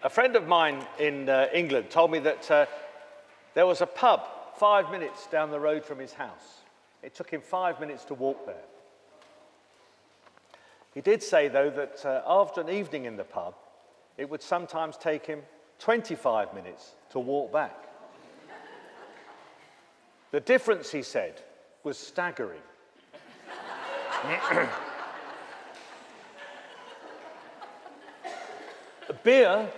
A friend of mine in England told me that there was a pub 5 minutes down the road from his house. It took him 5 minutes to walk there. He did say, though, that after an evening in the pub, it would sometimes take him 25 minutes to walk back. The difference, he said, was staggering. Beer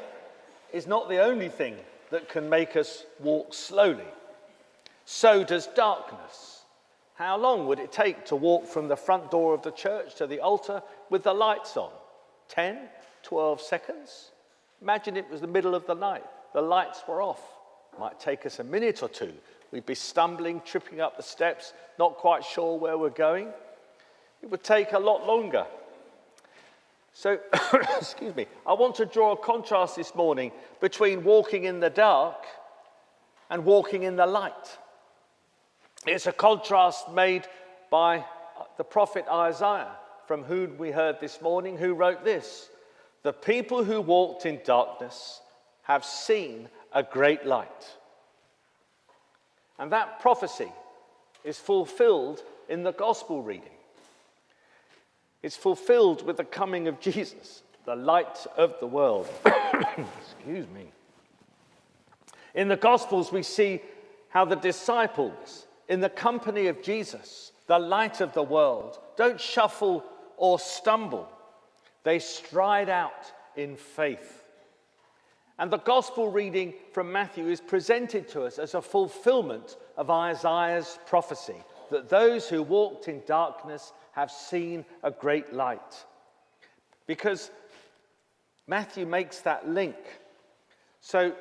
is not the only thing that can make us walk slowly. So does darkness. How long would it take to walk from the front door of the church to the altar with the lights on? 10, 12 seconds? Imagine it was the middle of the night. The lights were off. Might take us a minute or two. We'd be stumbling, tripping up the steps, not quite sure where we're going. It would take a lot longer. So, excuse me, I want to draw a contrast this morning between walking in the dark and walking in the light. It's a contrast made by the prophet Isaiah, from whom we heard this morning, who wrote this: "The people who walked in darkness have seen a great light." And that prophecy is fulfilled in the gospel reading. It's fulfilled with the coming of Jesus, the light of the world. Excuse me. In the Gospels, we see how the disciples, in the company of Jesus, the light of the world, don't shuffle or stumble. They stride out in faith. And the Gospel reading from Matthew is presented to us as a fulfillment of Isaiah's prophecy, that those who walked in darkness have seen a great light. Because Matthew makes that link. So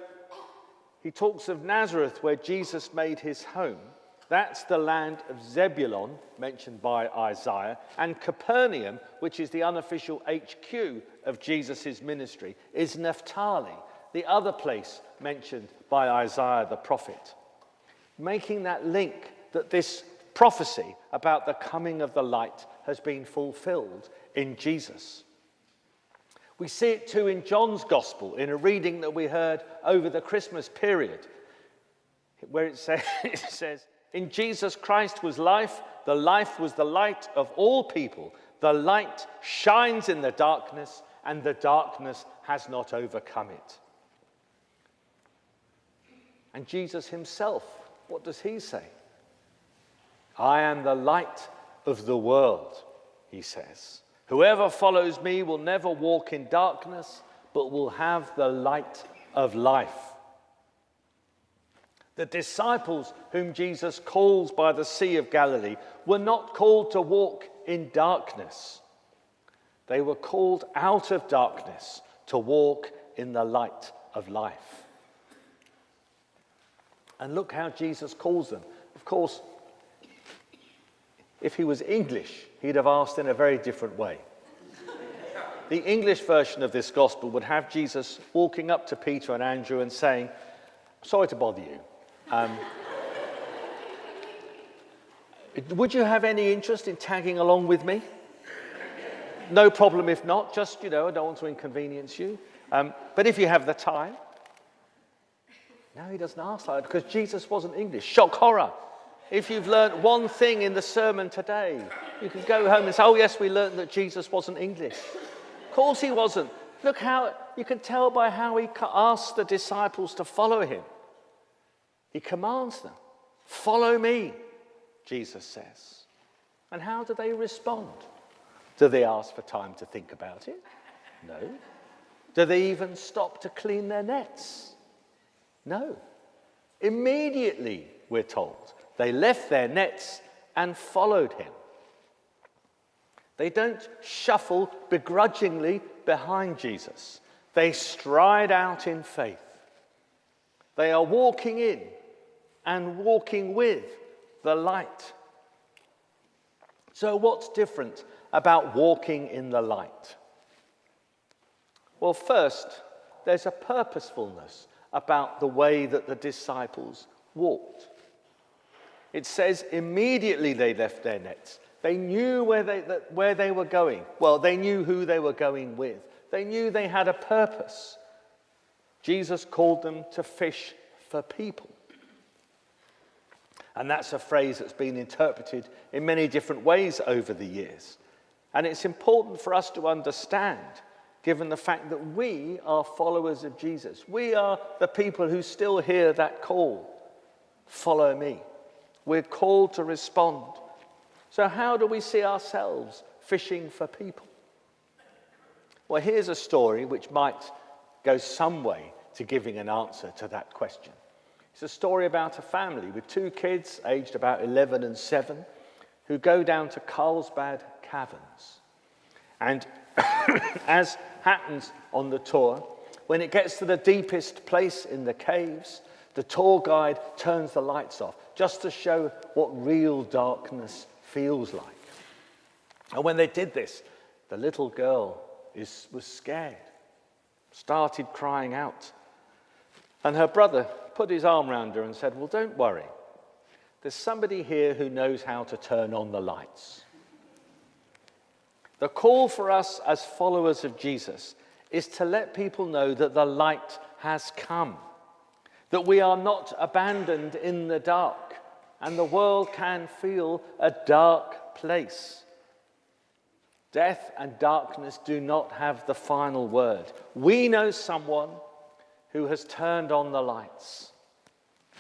he talks of Nazareth, where Jesus made his home. That's the land of Zebulun, mentioned by Isaiah, and Capernaum, which is the unofficial HQ of Jesus' ministry, is Naphtali, the other place mentioned by Isaiah the prophet. Making that link that this prophecy about the coming of the light has been fulfilled in Jesus. We see it too in John's Gospel, in a reading that we heard over the Christmas period, where it says, "In Jesus Christ was life, the life was the light of all people. The light shines in the darkness, and the darkness has not overcome it." And Jesus himself, what does he say? "I am the light of the world," he says. "Whoever follows me will never walk in darkness, but will have the light of life." The disciples whom Jesus calls by the Sea of Galilee were not called to walk in darkness. They were called out of darkness to walk in the light of life. And look how Jesus calls them. Of course, if he was English, he'd have asked in a very different way. The English version of this gospel would have Jesus walking up to Peter and Andrew and saying, "Sorry to bother you. Would you have any interest in tagging along with me? No problem if not, just, I don't want to inconvenience you. But if you have the time." No, he doesn't ask that because Jesus wasn't English. Shock horror. If you've learnt one thing in the sermon today, you can go home and say, "Oh yes, we learnt that Jesus wasn't English." Of course he wasn't. Look how, you can tell by how he asks the disciples to follow him. He commands them, "Follow me," Jesus says. And how do they respond? Do they ask for time to think about it? No. Do they even stop to clean their nets? No. Immediately, we're told, they left their nets and followed him. They don't shuffle begrudgingly behind Jesus. They stride out in faith. They are walking in and walking with the light. So what's different about walking in the light? Well, first, there's a purposefulness about the way that the disciples walked. It says immediately they left their nets. They knew where they were going. Well, they knew who they were going with. They knew they had a purpose. Jesus called them to fish for people. And that's a phrase that's been interpreted in many different ways over the years. And it's important for us to understand, given the fact that we are followers of Jesus. We are the people who still hear that call, follow me. We're called to respond. So how do we see ourselves fishing for people? Well, here's a story which might go some way to giving an answer to that question. It's a story about a family with 2 kids, aged about 11 and 7, who go down to Carlsbad Caverns. And as happens on the tour, when it gets to the deepest place in the caves, the tour guide turns the lights off just to show what real darkness feels like. And when they did this, the little girl was scared, started crying out. And her brother put his arm around her and said, well, don't worry. There's somebody here who knows how to turn on the lights. The call for us as followers of Jesus is to let people know that the light has come, that we are not abandoned in the dark, and the world can feel a dark place. Death and darkness do not have the final word. We know someone who has turned on the lights,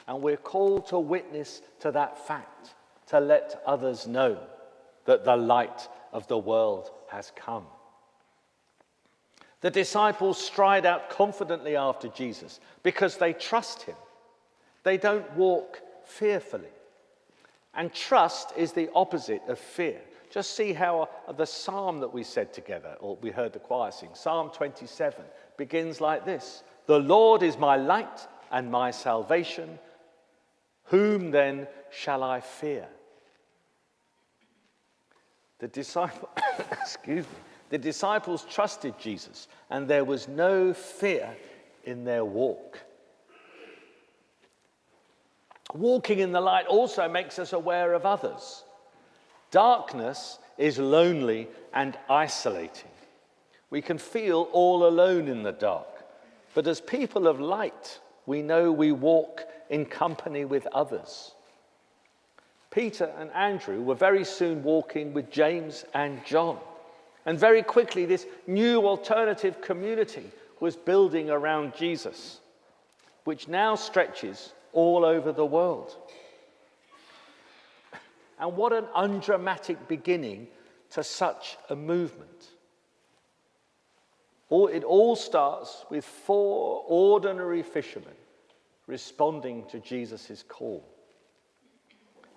and we're called to witness to that fact, to let others know that the light of the world has come. The disciples stride out confidently after Jesus because they trust him. They don't walk fearfully. And trust is the opposite of fear. Just see how the psalm that we said together, or we heard the choir sing, Psalm 27, begins like this. The Lord is my light and my salvation. Whom then shall I fear? The disciples trusted Jesus, and there was no fear in their walk. Walking in the light also makes us aware of others. Darkness is lonely and isolating. We can feel all alone in the dark. But as people of light, we know we walk in company with others. Peter and Andrew were very soon walking with James and John. And very quickly, this new alternative community was building around Jesus, which now stretches all over the world. And what an undramatic beginning to such a movement. It all starts with 4 ordinary fishermen responding to Jesus' call.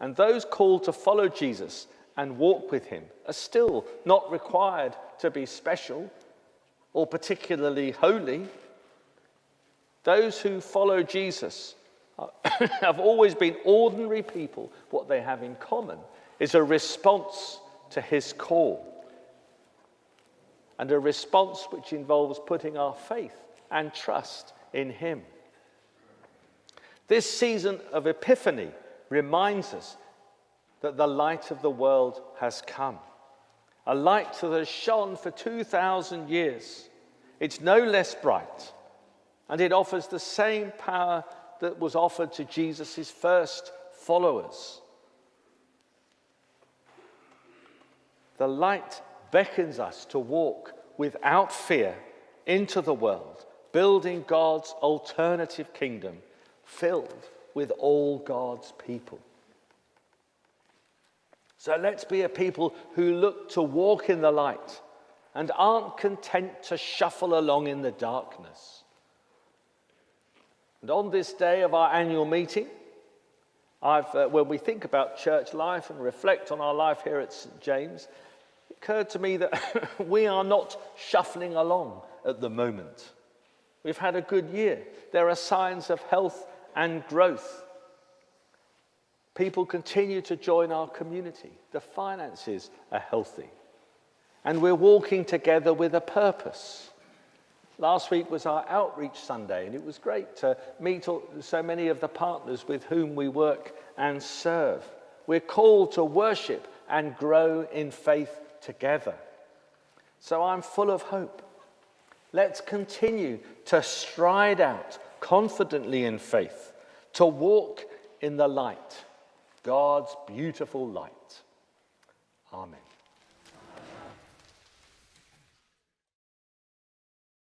And those called to follow Jesus and walk with him are still not required to be special or particularly holy. Those who follow Jesus have always been ordinary people. What they have in common is a response to his call, and a response which involves putting our faith and trust in him. This season of Epiphany reminds us that the light of the world has come, a light that has shone for 2,000 years. It's no less bright, and it offers the same power that was offered to Jesus' first followers. The light beckons us to walk without fear into the world, building God's alternative kingdom filled with all God's people. So let's be a people who look to walk in the light and aren't content to shuffle along in the darkness. And on this day of our annual meeting, when we think about church life and reflect on our life here at St. James, it occurred to me that we are not shuffling along at the moment. We've had a good year. There are signs of health and growth. People continue to join our community. The finances are healthy. And we're walking together with a purpose. Last week was our outreach Sunday, and it was great to meet so many of the partners with whom we work and serve. We're called to worship and grow in faith together. So I'm full of hope. Let's continue to stride out confidently in faith, to walk in the light, God's beautiful light. Amen.